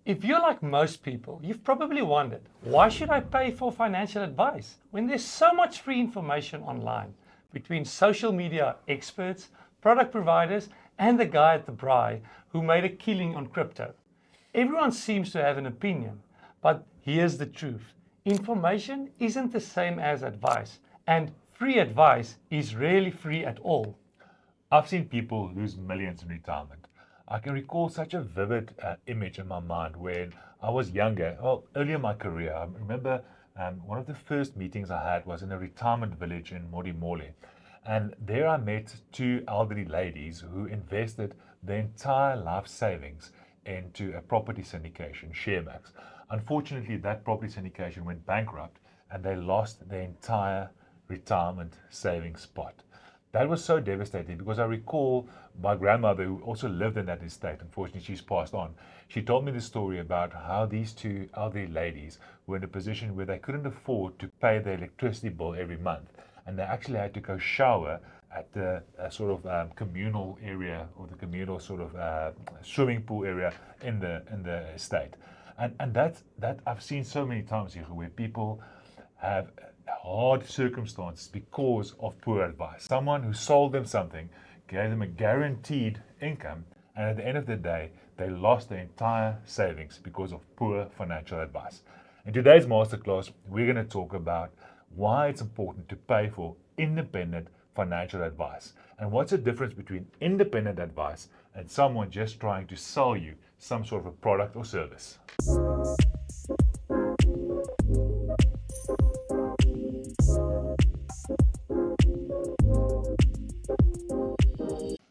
If you're like most people, you've probably wondered, why should I pay for financial advice when there's so much free information online between social media experts, product providers, and the guy at the braai who made a killing on crypto? Everyone seems to have an opinion, but here's the truth. Information isn't the same as advice, and free advice is rarely free at all. I've seen people lose millions in retirement. I can recall such a vivid image in my mind when I was younger, early in my career. I remember one of the first meetings I had was in a retirement village in Modimolle. And there I met two elderly ladies who invested their entire life savings into a property syndication, Sharemax. Unfortunately, that property syndication went bankrupt and they lost their entire retirement savings pot. That was so devastating because I recall my grandmother, who also lived in that estate. Unfortunately, she's passed on. She told me the story about how these two elderly ladies were in a position where they couldn't afford to pay their electricity bill every month. And they actually had to go shower at the sort of communal area, or the communal sort of swimming pool area in the estate. And that I've seen so many times here where people have hard circumstances because of poor advice. Someone who sold them something, gave them a guaranteed income, and at the end of the day, they lost their entire savings because of poor financial advice. In today's masterclass, we're going to talk about why it's important to pay for independent financial advice, and what's the difference between independent advice and someone just trying to sell you some sort of a product or service.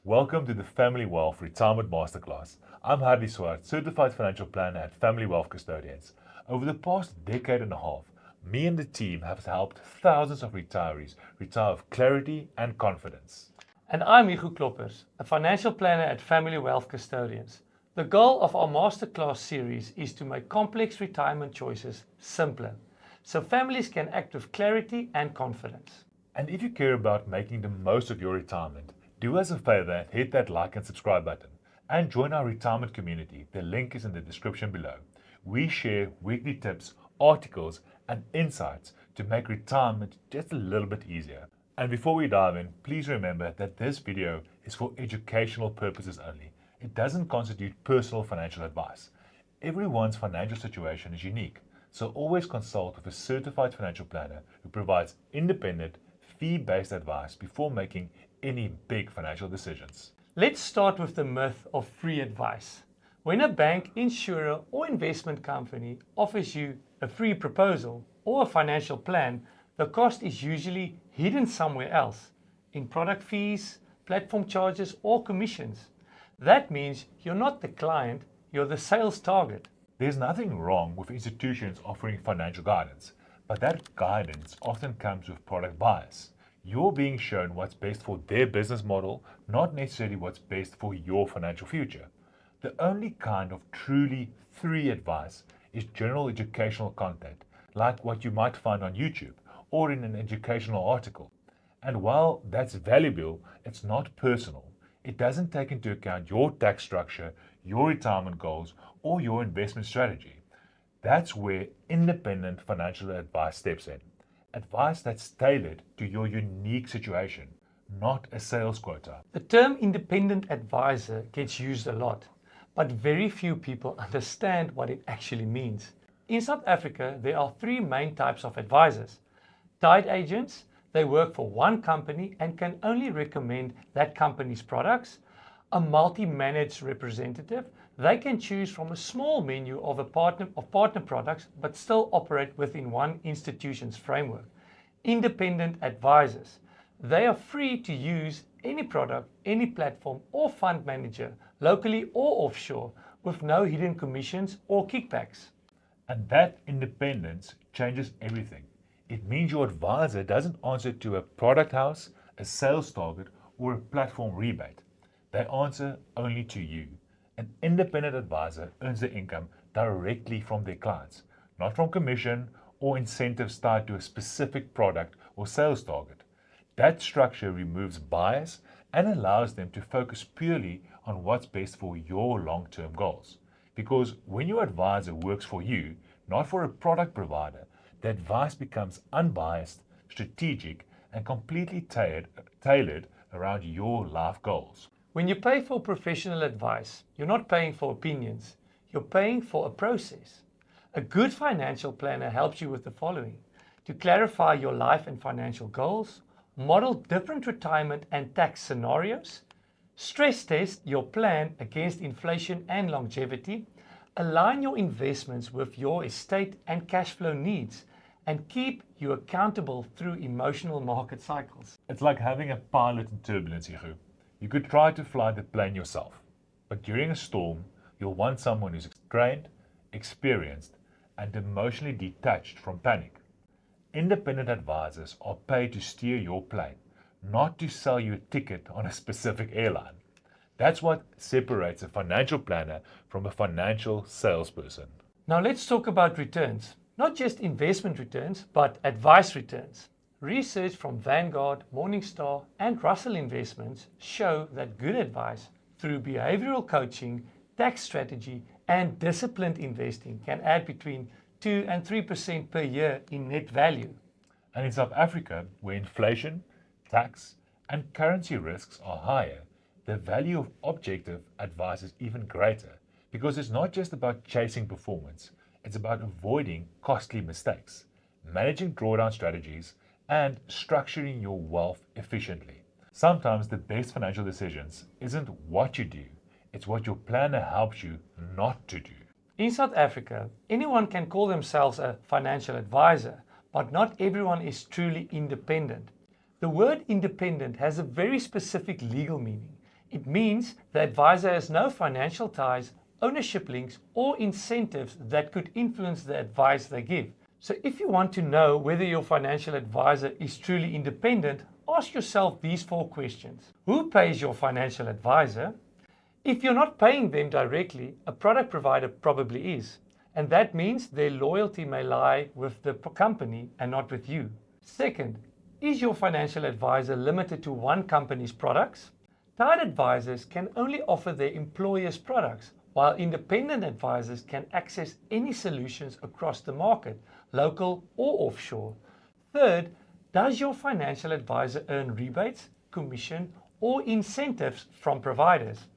Welcome to the Family Wealth Retirement Masterclass. I'm Hardy Swart, Certified Financial Planner at Family Wealth Custodians. Over the past decade and a half, me and the team have helped thousands of retirees retire with clarity and confidence. And I'm Hugo Kloppers, a financial planner at Family Wealth Custodians. The goal of our masterclass series is to make complex retirement choices simpler, so families can act with clarity and confidence. And if you care about making the most of your retirement, do us a favor and hit that like and subscribe button and join our retirement community. The link is in the description below. We share weekly tips, articles, and insights to make retirement just a little bit easier. And before we dive in, please remember that this video is for educational purposes only. It doesn't constitute personal financial advice. Everyone's financial situation is unique, so always consult with a certified financial planner who provides independent, fee-based advice before making any big financial decisions. Let's start with the myth of free advice. When a bank, insurer, or investment company offers you a free proposal or a financial plan, the cost is usually hidden somewhere else, in product fees, platform charges, or commissions. That means you're not the client, you're the sales target. There's nothing wrong with institutions offering financial guidance, but that guidance often comes with product bias. You're being shown what's best for their business model, not necessarily what's best for your financial future. The only kind of truly free advice is general educational content, like what you might find on YouTube or in an educational article. And while that's valuable, it's not personal. It doesn't take into account your tax structure, your retirement goals, or your investment strategy. That's where independent financial advice steps in. Advice that's tailored to your unique situation, not a sales quota. The term independent advisor gets used a lot, but very few people understand what it actually means. In South Africa, there are three main types of advisors. Tied agents, they work for one company and can only recommend that company's products. A multi-managed representative, they can choose from a small menu of partner products but still operate within one institution's framework. Independent advisors, they are free to use any product, any platform or fund manager, locally or offshore, with no hidden commissions or kickbacks. And that independence changes everything. It means your advisor doesn't answer to a product house, a sales target, or a platform rebate. They answer only to you. An independent advisor earns their income directly from their clients, not from commission or incentives tied to a specific product or sales target. That structure removes bias and allows them to focus purely on what's best for your long-term goals. Because when your advisor works for you, not for a product provider, the advice becomes unbiased, strategic, and completely tailored around your life goals. When you pay for professional advice, you're not paying for opinions, you're paying for a process. A good financial planner helps you with the following: to clarify your life and financial goals, model different retirement and tax scenarios, stress test your plan against inflation and longevity, align your investments with your estate and cash flow needs, and keep you accountable through emotional market cycles. It's like having a pilot in turbulence, Hugo. You could try to fly the plane yourself, but during a storm, you'll want someone who's trained, experienced, and emotionally detached from panic. Independent advisors are paid to steer your plane, not to sell you a ticket on a specific airline. That's what separates a financial planner from a financial salesperson. Now let's talk about returns. Not just investment returns, but advice returns. Research from Vanguard, Morningstar, and Russell Investments show that good advice through behavioral coaching, tax strategy, and disciplined investing can add between 2 and 3% per year in net value. And in South Africa, where inflation, tax, and currency risks are higher, the value of objective advice is even greater, because it's not just about chasing performance, it's about avoiding costly mistakes, managing drawdown strategies, and structuring your wealth efficiently. Sometimes the best financial decisions isn't what you do, it's what your planner helps you not to do. In South Africa, anyone can call themselves a financial advisor, but not everyone is truly independent. The word independent has a very specific legal meaning. It means the advisor has no financial ties, ownership links, or incentives that could influence the advice they give. So if you want to know whether your financial advisor is truly independent, ask yourself these 4 questions. Who pays your financial advisor? If you're not paying them directly, a product provider probably is, and that means their loyalty may lie with the company and not with you. Second, is your financial advisor limited to one company's products? Tied advisors can only offer their employers' products, while independent advisors can access any solutions across the market, local or offshore. Third, does your financial advisor earn rebates, commission, or incentives from providers?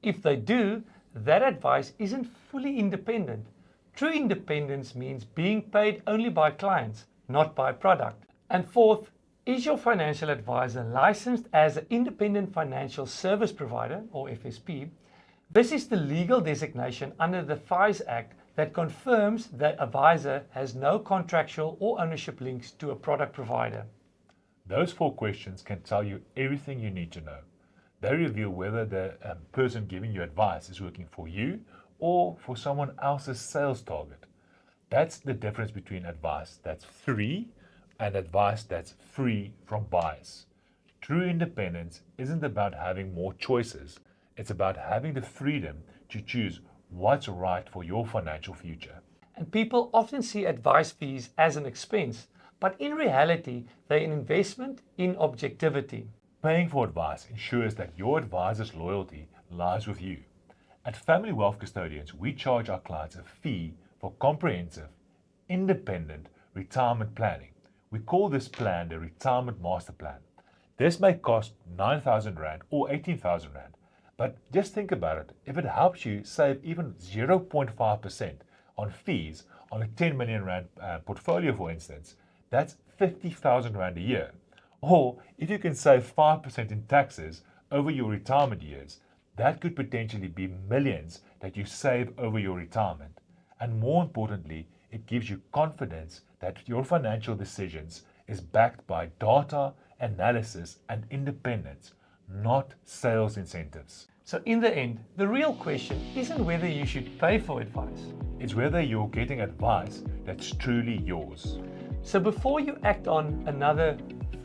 If they do, that advice isn't fully independent. True independence means being paid only by clients, not by product. And fourth, is your financial advisor licensed as an independent financial service provider, or FSP? This is the legal designation under the FIS Act that confirms that advisor has no contractual or ownership links to a product provider. Those 4 questions can tell you everything you need to know. They reveal whether the person giving you advice is working for you or for someone else's sales target. That's the difference between advice that's free and advice that's free from bias. True independence isn't about having more choices. It's about having the freedom to choose what's right for your financial future. And people often see advice fees as an expense, but in reality, they're an investment in objectivity. Paying for advice ensures that your advisor's loyalty lies with you. At Family Wealth Custodians, we charge our clients a fee for comprehensive, independent retirement planning. We call this plan the Retirement Master Plan. This may cost 9,000 Rand or 18,000 Rand, but just think about it. If it helps you save even 0.5% on fees on a 10 million Rand portfolio, for instance, that's 50,000 Rand a year. Or if you can save 5% in taxes over your retirement years, that could potentially be millions that you save over your retirement. And more importantly, it gives you confidence that your financial decisions is backed by data, analysis, and independence, not sales incentives. So in the end, the real question isn't whether you should pay for advice. It's whether you're getting advice that's truly yours. So before you act on another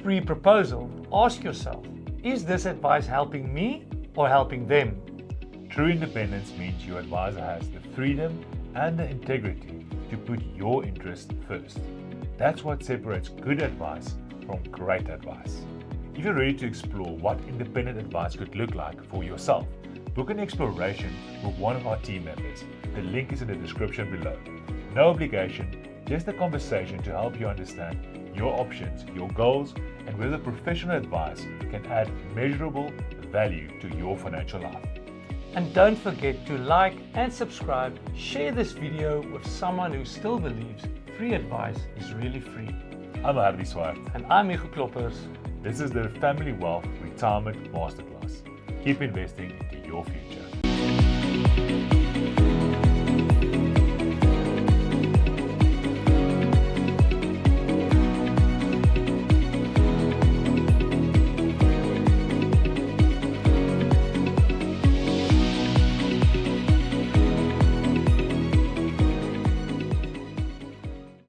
free proposal, ask yourself, is this advice helping me or helping them? True independence means your advisor has the freedom and the integrity to put your interest first. That's what separates good advice from great advice. If you're ready to explore what independent advice could look like for yourself, book an exploration with one of our team members. The link is in the description below. No obligation, just a conversation to help you understand your options, your goals, and whether professional advice can add measurable value to your financial life. And don't forget to like and subscribe. Share this video with someone who still believes free advice is really free. I'm Hardy Swart. And I'm Hugo Kloppers. This is the Family Wealth Retirement Masterclass. Keep investing into your future.